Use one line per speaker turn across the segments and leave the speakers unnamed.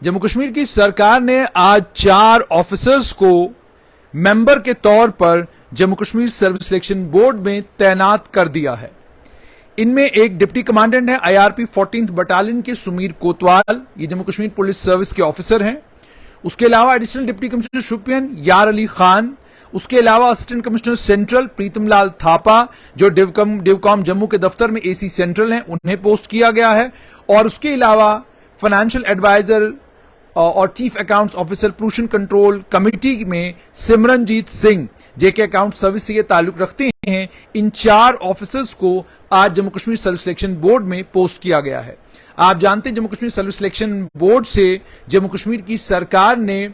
जम्मू कश्मीर की सरकार ने आज 4 ऑफिसर्स को मेंबर के तौर पर Jammu Kashmir service selection board में तैनात कर दिया है। इनमें एक डिप्टी कमांडेंट है आईआरपी 14th बटालियन के सुमीर कोतवाल, ये जम्मू कश्मीर पुलिस सर्विस के ऑफिसर हैं। उसके अलावा एडिशनल डिप्टी कमिश्नर शोपियान यार अली खान, उसके अलावा असिस्टेंट कमिश्नर सेंट्रल प्रीतम लाल थापा जो डिवकॉम जम्मू के दफ्तर में एसी सेंट्रल हैं, उन्हें पोस्ट किया गया है। और उसके अलावा फाइनेंशियल एडवाइजर और chief accounts officer pollution control committee में सिमरनजीत सिंह जेके अकाउंट सर्विस से ये ताल्लुक रखते हैं, इन 4 ऑफिसर्स को आज Jammu Kashmir service selection board में पोस्ट किया गया है। आप जानते हैं Jammu Kashmir service selection board से जम्मू कश्मीर की सरकार ने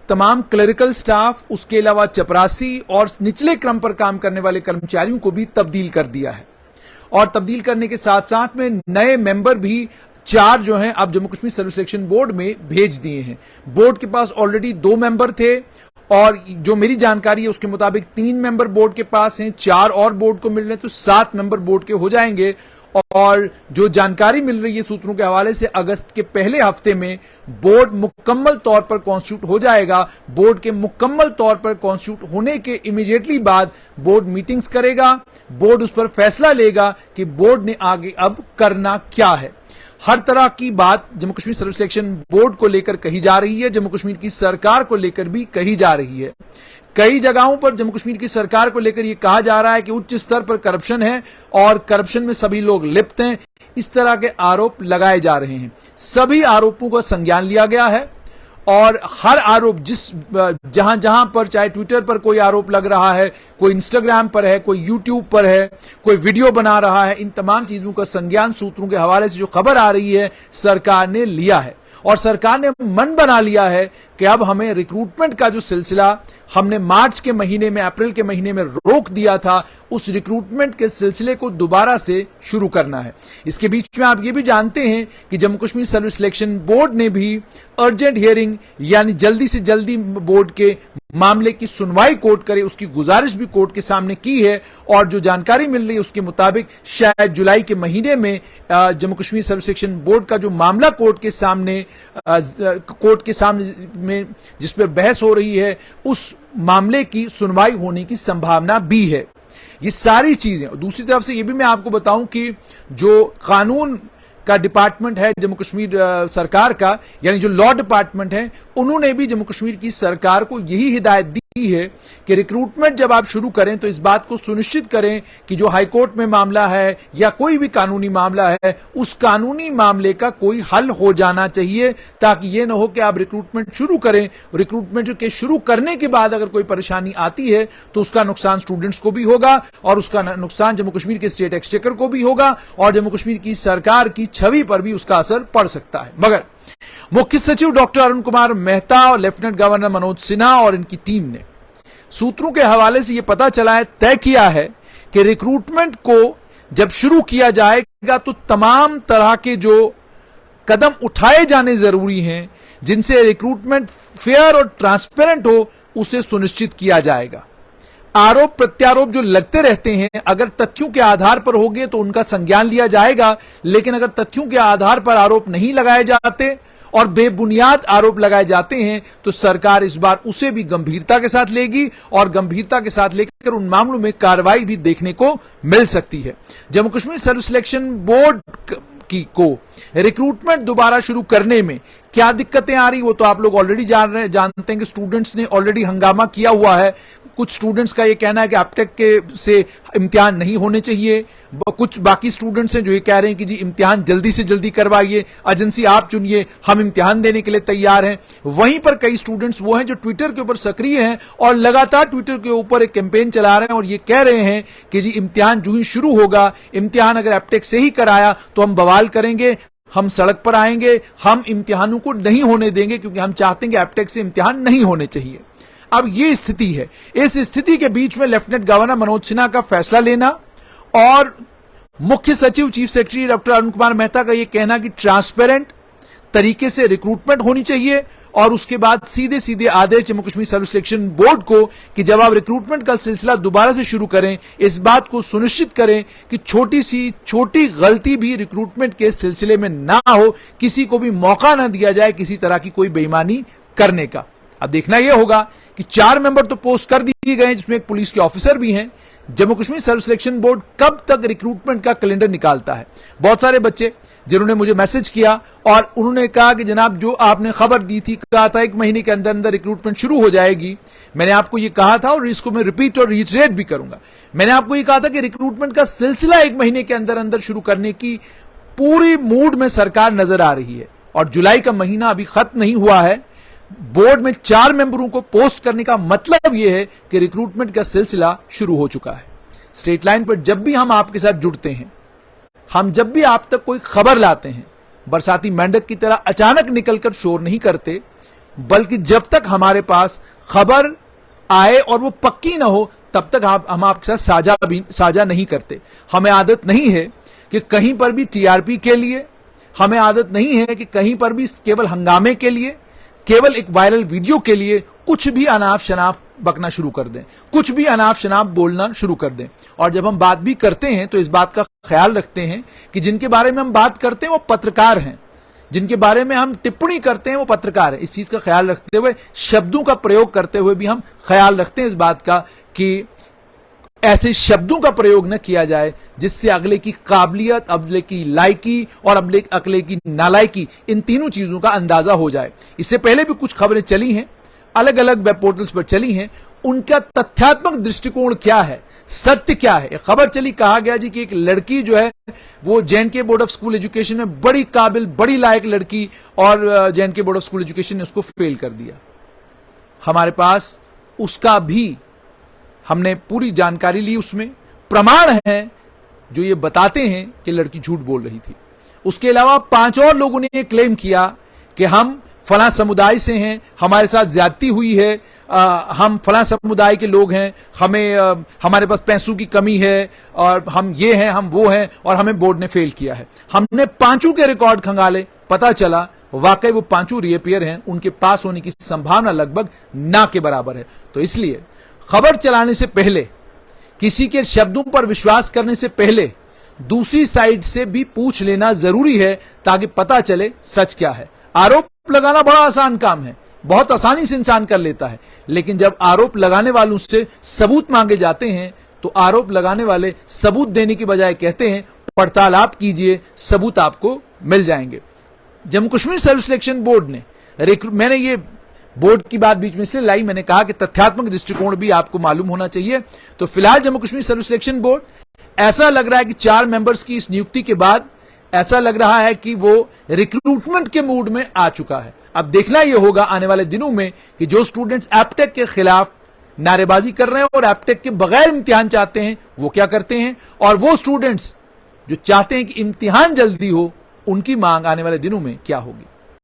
तमाम क्लरिकल स्टाफ, उसके अलावा चपरासी और निचले क्रम पर काम करने वाले कर्मचारियों को भी तब्दील कर दिया है। और तब्दील करने के साथ साथ में नए मेंबर भी 4 जो हैं अब Jammu Kashmir service selection board में भेज दिए हैं। बोर्ड के पास ऑलरेडी 2 मेंबर थे और जो मेरी जानकारी है उसके मुताबिक 3 मेंबर बोर्ड के पास हैं, 4 और बोर्ड को मिल रहे हैं, तो 7 मेंबर बोर्ड के हो जाएंगे। और जो जानकारी मिल रही है सूत्रों के हवाले से, अगस्त के पहले हफ्ते में बोर्ड मुकम्मल तौर पर कॉन्स्टिट्यूट हो जाएगा। बोर्ड के मुकम्मल तौर पर कॉन्स्टिट्यूट होने के इमीडिएटली बाद बोर्ड मीटिंग्स करेगा, बोर्ड उस पर फैसला लेगा कि बोर्ड ने आगे अब करना क्या है। हर तरह की बात Jammu Kashmir service selection board को लेकर कही जा रही है, जम्मू कश्मीर की सरकार को लेकर भी कही जा रही है। कई जगहों पर जम्मू कश्मीर की सरकार को लेकर यह कहा जा रहा है कि उच्च स्तर पर करप्शन है और करप्शन में सभी लोग लिप्त हैं। इस तरह के आरोप लगाए जा रहे हैं। सभी आरोपों का संज्ञान लिया गया है और हर आरोप जहां जहां पर, चाहे ट्विटर पर कोई आरोप लग रहा है, कोई इंस्टाग्राम पर है, कोई यूट्यूब पर है, कोई वीडियो बना रहा है, इन तमाम चीजों का संज्ञान सूत्रों के हवाले से जो खबर आ रही है सरकार ने लिया है। और सरकार ने मन बना लिया है कि अब हमें रिक्रूटमेंट का जो सिलसिला हमने मार्च के महीने में, अप्रैल के महीने में रोक दिया था, उस रिक्रूटमेंट के सिलसिले को दोबारा से शुरू करना है। इसके बीच में आप ये भी जानते हैं कि Jammu Kashmir service selection board ने भी अर्जेंट हियरिंग यानी जल्दी से जल्दी बोर्ड के मामले की सुनवाई कोर्ट करे, उसकी गुजारिश भी कोर्ट के सामने की है। और जो जानकारी मिल रही है उसके मुताबिक शायद जुलाई के महीने में Jammu Kashmir service selection board का जो मामला कोर्ट के सामने में जिस पर बहस हो रही है, उस मामले की सुनवाई होने की संभावना भी है। ये सारी चीजें, दूसरी तरफ से ये भी मैं आपको बताऊं कि जो कानून का डिपार्टमेंट है जम्मू कश्मीर सरकार का, यानी जो लॉ डिपार्टमेंट है, उन्होंने भी जम्मू कश्मीर की सरकार को यही हिदायत दी है कि रिक्रूटमेंट जब आप शुरू करें तो इस बात को सुनिश्चित करें कि जो हाईकोर्ट में मामला है या कोई भी कानूनी मामला है, उस कानूनी मामले का कोई हल हो जाना चाहिए, ताकि यह ना हो कि आप रिक्रूटमेंट शुरू करें, रिक्रूटमेंट के शुरू करने के बाद अगर कोई परेशानी आती है तो उसका नुकसान स्टूडेंट्स को भी होगा और उसका नुकसान जम्मू कश्मीर के स्टेट एक्सचेकर को भी होगा और जम्मू कश्मीर की सरकार की छवि पर भी उसका असर पड़ सकता है। मगर मुख्य सचिव डॉक्टर अरुण कुमार मेहता और लेफ्टिनेंट गवर्नर मनोज सिन्हा और इनकी टीम ने सूत्रों के हवाले से यह पता चला है, तय किया है कि रिक्रूटमेंट को जब शुरू किया जाएगा तो तमाम तरह के जो कदम उठाए जाने जरूरी हैं जिनसे रिक्रूटमेंट फेयर और ट्रांसपेरेंट हो, उसे सुनिश्चित किया जाएगा। आरोप प्रत्यारोप जो लगते रहते हैं, अगर तथ्यों के आधार पर होंगे तो उनका संज्ञान लिया जाएगा, लेकिन अगर तथ्यों के आधार पर आरोप नहीं लगाए जाते और बेबुनियाद आरोप लगाए जाते हैं तो सरकार इस बार उसे भी गंभीरता के साथ लेगी और गंभीरता के साथ लेकर उन मामलों में कार्रवाई भी देखने को मिल सकती है। Jammu Kashmir service selection board को रिक्रूटमेंट दोबारा शुरू करने में क्या दिक्कतें आ रही, वो तो आप लोग ऑलरेडी जानते हैं कि स्टूडेंट्स ने ऑलरेडी हंगामा किया हुआ है। कुछ स्टूडेंट्स का ये कहना है कि एप्टेक के से इम्तिहान नहीं होने चाहिए, कुछ बाकी स्टूडेंट्स हैं जो ये कह रहे हैं कि जी इम्तिहान जल्दी से जल्दी करवाइए, एजेंसी आप चुनिए, हम इम्तिहान देने के लिए तैयार हैं। वहीं पर कई स्टूडेंट्स वो हैं जो ट्विटर के ऊपर सक्रिय हैं और लगातार ट्विटर के ऊपर एक कैंपेन चला रहे हैं और ये कह रहे हैं कि जी इम्तिहान जो ही शुरू होगा, इम्तिहान अगर एप्टेक से ही कराया तो हम बवाल करेंगे, हम सड़क पर आएंगे, हम इम्तिहानों को नहीं होने देंगे क्योंकि हम चाहते हैं कि एप्टेक से इम्तिहान नहीं होने चाहिए। अब ये स्थिति है। इस स्थिति के बीच में लेफ्टिनेंट गवर्नर मनोज सिन्हा का फैसला लेना और मुख्य सचिव chief secretary doctor Arun Kumar Mehta का यह कहना कि ट्रांसपेरेंट तरीके से रिक्रूटमेंट होनी चाहिए और उसके बाद सीधे सीधे आदेश Jammu Kashmir service selection board को कि जब आप रिक्रूटमेंट का सिलसिला दोबारा से शुरू करें, इस बात को सुनिश्चित करें कि छोटी सी छोटी गलती भी रिक्रूटमेंट के सिलसिले में ना हो, किसी को भी मौका ना दिया जाए किसी तरह की कोई बेईमानी करने का। अब देखना यह होगा कि 4 मेंबर तो पोस्ट कर दिए गए, जिसमें एक पुलिस के ऑफिसर भी हैं। Jammu Kashmir service selection board कब तक रिक्रूटमेंट का कैलेंडर निकालता है? बहुत सारे बच्चे जिन्होंने मुझे मैसेज किया और उन्होंने कहा कि जनाब जो आपने खबर दी थी, कहा था 1 महीने के अंदर अंदर रिक्रूटमेंट शुरू हो जाएगी। मैंने आपको यह कहा था और इसको मैं रिपीट और रिट्रेट भी करूंगा। मैंने आपको यह कहा था कि रिक्रूटमेंट का सिलसिला 1 महीने के अंदर अंदर शुरू करने की पूरी मूड में सरकार नजर आ रही है और जुलाई का महीना अभी खत्म नहीं हुआ है। बोर्ड में 4 मेंबरों को पोस्ट करने का मतलब यह है कि रिक्रूटमेंट का सिलसिला शुरू हो चुका है। स्ट्रेट लाइन पर जब भी हम आपके साथ जुड़ते हैं, हम जब भी आप तक कोई खबर लाते हैं, बरसाती मेंढक की तरह अचानक निकलकर शोर नहीं करते, बल्कि जब तक हमारे पास खबर आए और वो पक्की ना हो तब तक हम आपके साथ साझा नहीं करते। हमें आदत नहीं है कि कहीं पर भी टीआरपी के लिए, हमें आदत नहीं है कि कहीं पर भी केवल हंगामे के लिए, केवल एक वायरल वीडियो के लिए कुछ भी अनाप शनाप बकना शुरू कर दें, कुछ भी अनाप शनाप बोलना शुरू कर दें। और जब हम बात भी करते हैं तो इस बात का ख्याल रखते हैं कि जिनके बारे में हम बात करते हैं वो पत्रकार हैं, जिनके बारे में हम टिप्पणी करते हैं वो पत्रकार हैं। इस चीज का ख्याल रखते हुए, शब्दों का प्रयोग करते हुए भी हम ख्याल रखते हैं इस बात का कि ऐसे शब्दों का प्रयोग न किया जाए जिससे अगले की काबिलियत, अगले की लायकी और अगले की नालायकी, इन तीनों चीजों का अंदाजा हो जाए। इससे पहले भी कुछ खबरें चली हैं, अलग अलग वेब पोर्टल्स पर चली हैं, उनका तथ्यात्मक दृष्टिकोण क्या है, सत्य क्या है। एक खबर चली, कहा गया जी कि एक लड़की जो है वो जे.एन.के बोर्ड ऑफ स्कूल एजुकेशन में बड़ी काबिल, बड़ी लायक लड़की, और जे.एन.के बोर्ड ऑफ स्कूल एजुकेशन ने उसको फेल कर दिया। हमारे पास उसका भी हमने पूरी जानकारी ली, उसमें प्रमाण है जो ये बताते हैं कि लड़की झूठ बोल रही थी। उसके अलावा 5 और लोगों ने क्लेम किया कि हम फला समुदाय से हैं, हमारे साथ ज्यादती हुई है, हम फला समुदाय के लोग हैं, हमारे पास पैसों की कमी है, और हम ये हैं, हम वो हैं, और हमें बोर्ड ने फेल किया है। हमने 5 के रिकॉर्ड खंगाले, पता चला वाकई वो 5 रीअपियर हैं, उनके पास होने की संभावना लगभग ना के बराबर है। तो इसलिए खबर चलाने से पहले, किसी के शब्दों पर विश्वास करने से पहले दूसरी साइड से भी पूछ लेना जरूरी है, ताकि पता चले सच क्या है। आरोप लगाना बड़ा आसान काम है, बहुत आसानी से इंसान कर लेता है, लेकिन जब आरोप लगाने वालों से सबूत मांगे जाते हैं तो आरोप लगाने वाले सबूत देने की बजाय कहते हैं पड़ताल आप कीजिए, सबूत आपको मिल जाएंगे। Jammu Kashmir service selection board ने, मैंने ये बोर्ड की बात बीच में से लाई, मैंने कहा कि तथ्यात्मक दृष्टिकोण भी आपको मालूम होना चाहिए। तो फिलहाल Jammu Kashmir service selection board, ऐसा लग रहा है कि 4 मेंबर्स की इस नियुक्ति के बाद ऐसा लग रहा है कि वो रिक्रूटमेंट के मूड में आ चुका है। अब देखना यह होगा आने वाले दिनों में कि जो स्टूडेंट्स एप्टेक के खिलाफ नारेबाजी कर रहे हैं और एप्टेक के बगैर इम्तिहान चाहते हैं वो क्या करते हैं, और वो स्टूडेंट्स जो चाहते हैं कि इम्तिहान जल्दी हो, उनकी मांग आने वाले दिनों में क्या होगी।